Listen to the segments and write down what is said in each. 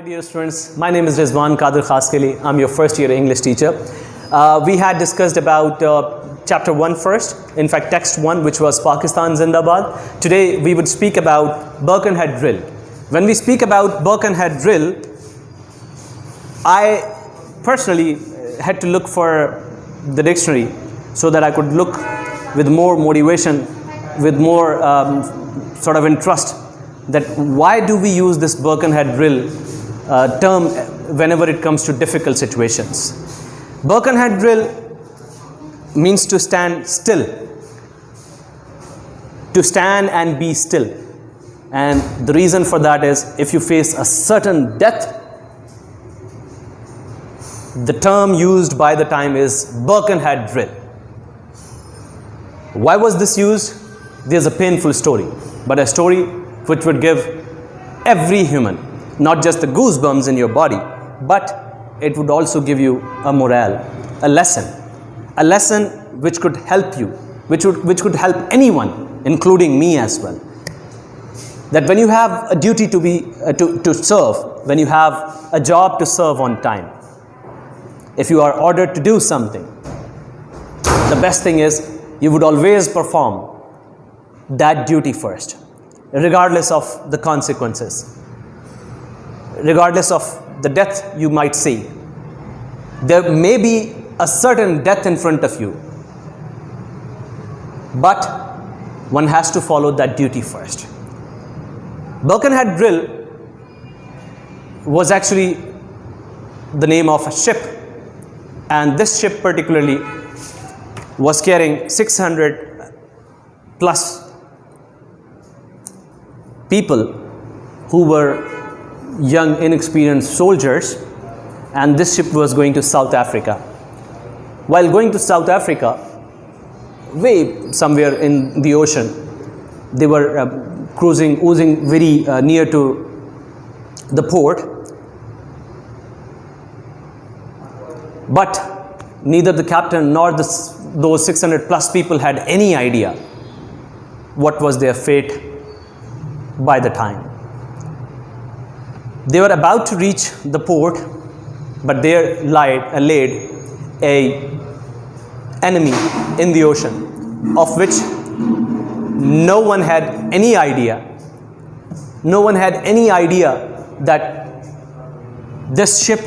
dear students, my name is Rizwan Kadir Khaskeli. I'm your first year English teacher. We had discussed about chapter 1 first, in fact text 1, which was Pakistan Zindabad. Today we would speak about Birkenhead drill. When we speak about Birkenhead drill, I personally had to look for the dictionary so that I could look with more motivation, with more sort of interest, that why do we use this Birkenhead drill term whenever it comes to difficult situations. Birkenhead drill means to stand still, to stand and be still. And the reason for that is if you face a certain death, the term used by the time is Birkenhead drill. Why was this used? There's a painful story, but a story which would give every human, not just the goosebumps in your body, but it would also give you a morale, a lesson which could help you, which could help anyone, including me as well. That when you have a duty to serve, when you have a job to serve on time, if you are ordered to do something, the best thing is you would always perform that duty first, regardless of the consequences, regardless of the death you might see. There may be a certain death in front of you, but one has to follow that duty first. Birkenhead drill was actually the name of a ship, and this ship particularly was carrying 600 plus people who were young, inexperienced soldiers, and this ship was going to South Africa. While going to South Africa, way somewhere in the ocean, they were oozing very near to the port, but neither the captain nor those 600 plus people had any idea what was their fate by the time. They were about to reach the port, but there laid a enemy in the ocean, of which no one had any idea. No one had any idea that that ship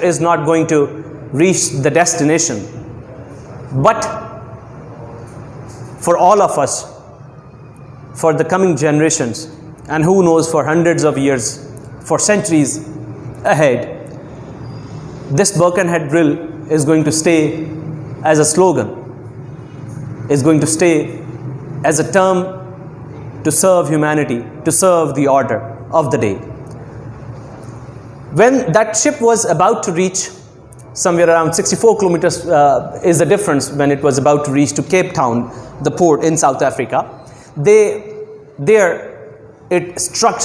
is not going to reach the destination. But for all of us, for the coming generations, and who knows, for hundreds of years, for centuries ahead, this Birkenhead drill is going to stay as a slogan, is going to stay as a term to serve humanity, to serve the order of the day. When that ship was about to reach somewhere around 64 kilometers is the difference when it was about to reach to Cape Town, the port in South Africa, it struck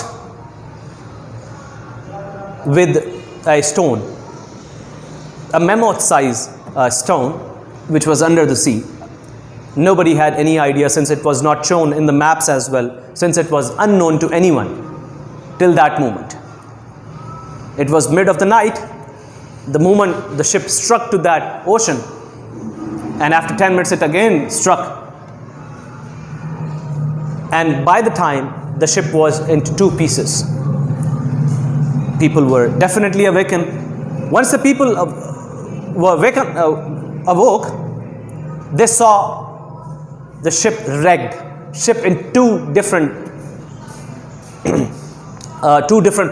with a stone, a mammoth-size stone, which was under the sea. Nobody had any idea, since it was not shown in the maps as well, since it was unknown to anyone till that moment. It was mid of the night, the moment the ship struck to that ocean, and after 10 minutes it again struck. And by the time the ship was into two pieces, people were definitely awakened. Once the people awoke, they saw the ship wrecked, ship in two different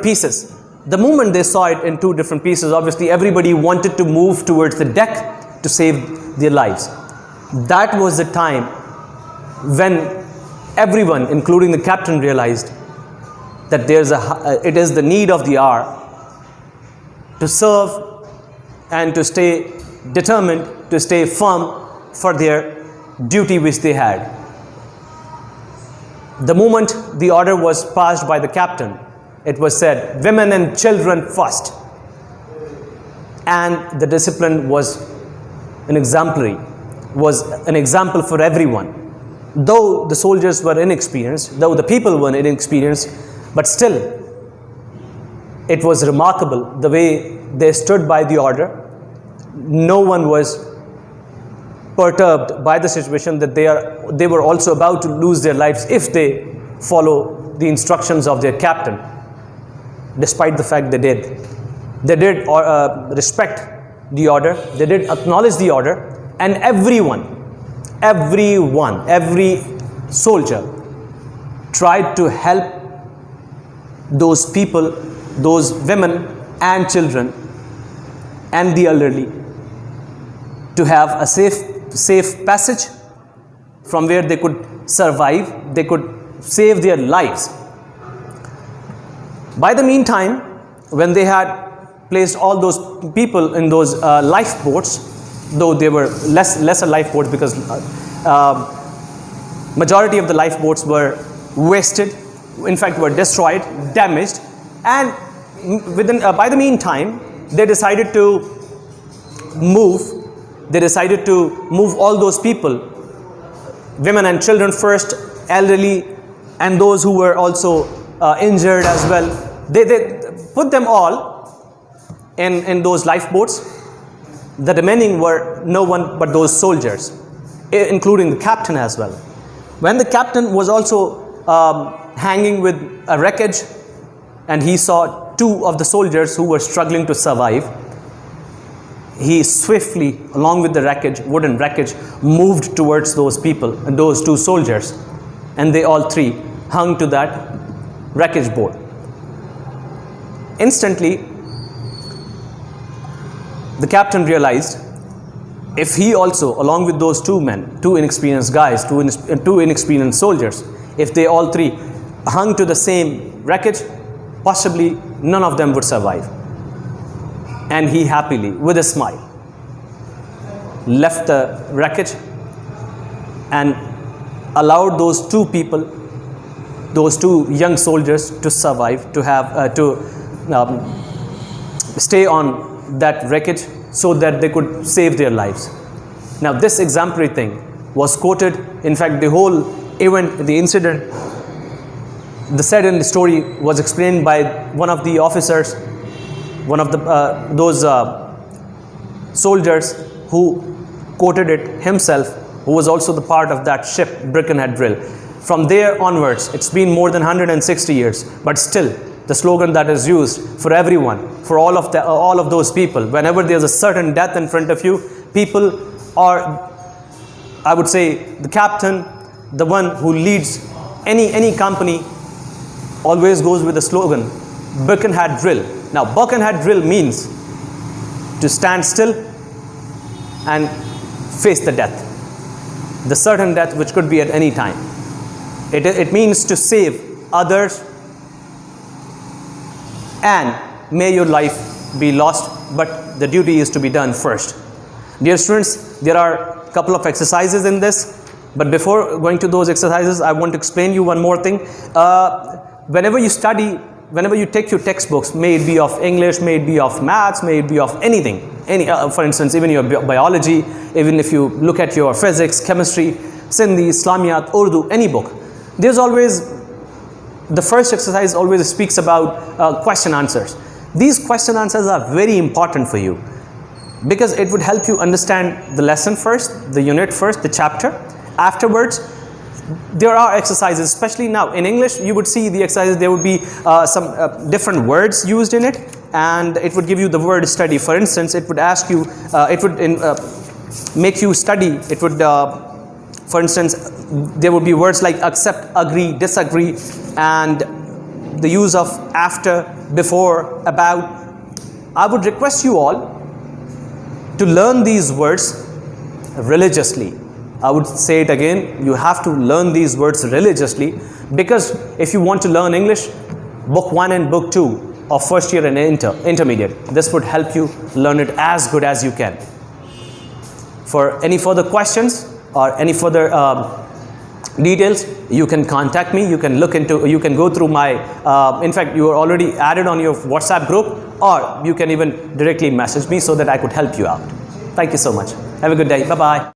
pieces. The moment they saw it in two different pieces, obviously everybody wanted to move towards the deck to save their lives. That was the time when everyone, including the captain, realized that it is the need of the hour to serve and to stay determined, to stay firm for their duty which they had. The moment the order was passed by the captain, it was said, women and children first. And the discipline was an example for everyone. Though the soldiers were inexperienced, though the people were inexperienced, but still It was remarkable the way they stood by the order. No one was perturbed by the situation that they were also about to lose their lives if they follow the instructions of their captain. Despite the fact they did respect the order, they did acknowledge the order, and every soldier tried to help those people, those women and children and the elderly, to have a safe passage from where they could survive, they could save their lives. By the meantime, when they had placed all those people in those lifeboats, though they were lesser lifeboats, because majority of the lifeboats were wasted, in fact were destroyed, damaged, and by the meantime they decided to move all those people, women and children first, elderly, and those who were also injured as well. They put them all in those lifeboats. The remaining were no one but those soldiers, including the captain as well. When the captain was also hanging with a wreckage, and he saw two of the soldiers who were struggling to survive, he swiftly, along with the wreckage, wooden wreckage, moved towards those people and those two soldiers, and they all three hung to that wreckage board. Instantly, the captain realized, if he also, along with those two men, two inexperienced guys, two inexperienced soldiers, if they all three hung to the same wreckage, possibly none of them would survive. And he happily, with a smile, left the wreckage and allowed those two people, those two young soldiers, to survive, to have stay on that wreckage so that they could save their lives. Now this exemplary thing was quoted. In fact, the whole event, the incident, the said in the story was explained by one of the officers, one of those soldiers who quoted it himself, who was also the part of that ship, Birkenhead Drill. From there onwards, it's been more than 160 years, but still the slogan that is used for everyone, for all of those people, whenever there's a certain death in front of you, people, or I would say the captain, the one who leads any company, always goes with the slogan, Birkenhead Drill. Now, Birkenhead Drill means to stand still and face the death, the certain death which could be at any time. It means to save others, and may your life be lost, but the duty is to be done first. Dear students, there are a couple of exercises in this, but before going to those exercises, I want to explain you one more thing. Whenever you study, whenever you take your textbooks, may it be of English, may it be of maths, may it be of anything, for instance, even your biology, even if you look at your physics, chemistry, Sindhi, Islamiyat, Urdu, any book, there's always, the first exercise always speaks about question answers. These question answers are very important for you, because it would help you understand the lesson first, the unit first, the chapter. Afterwards, there are exercises, especially now in English, you would see the exercises, there would be some different words used in it, and it would give you the word study. For instance, it would ask you, it would make you study, it would, for instance, there would be words like accept, agree, disagree, and the use of after, before, about. I would request you all to learn these words religiously. I would say it again, you have to learn these words religiously, because if you want to learn English, book 1 and book 2 of first year and intermediate, this would help you learn it as good as you can. For any further questions or any further details, you can contact me, you can go through my, in fact, you are already added on your WhatsApp group, or you can even directly message me so that I could help you out. Thank you so much. Have a good day. Bye-bye.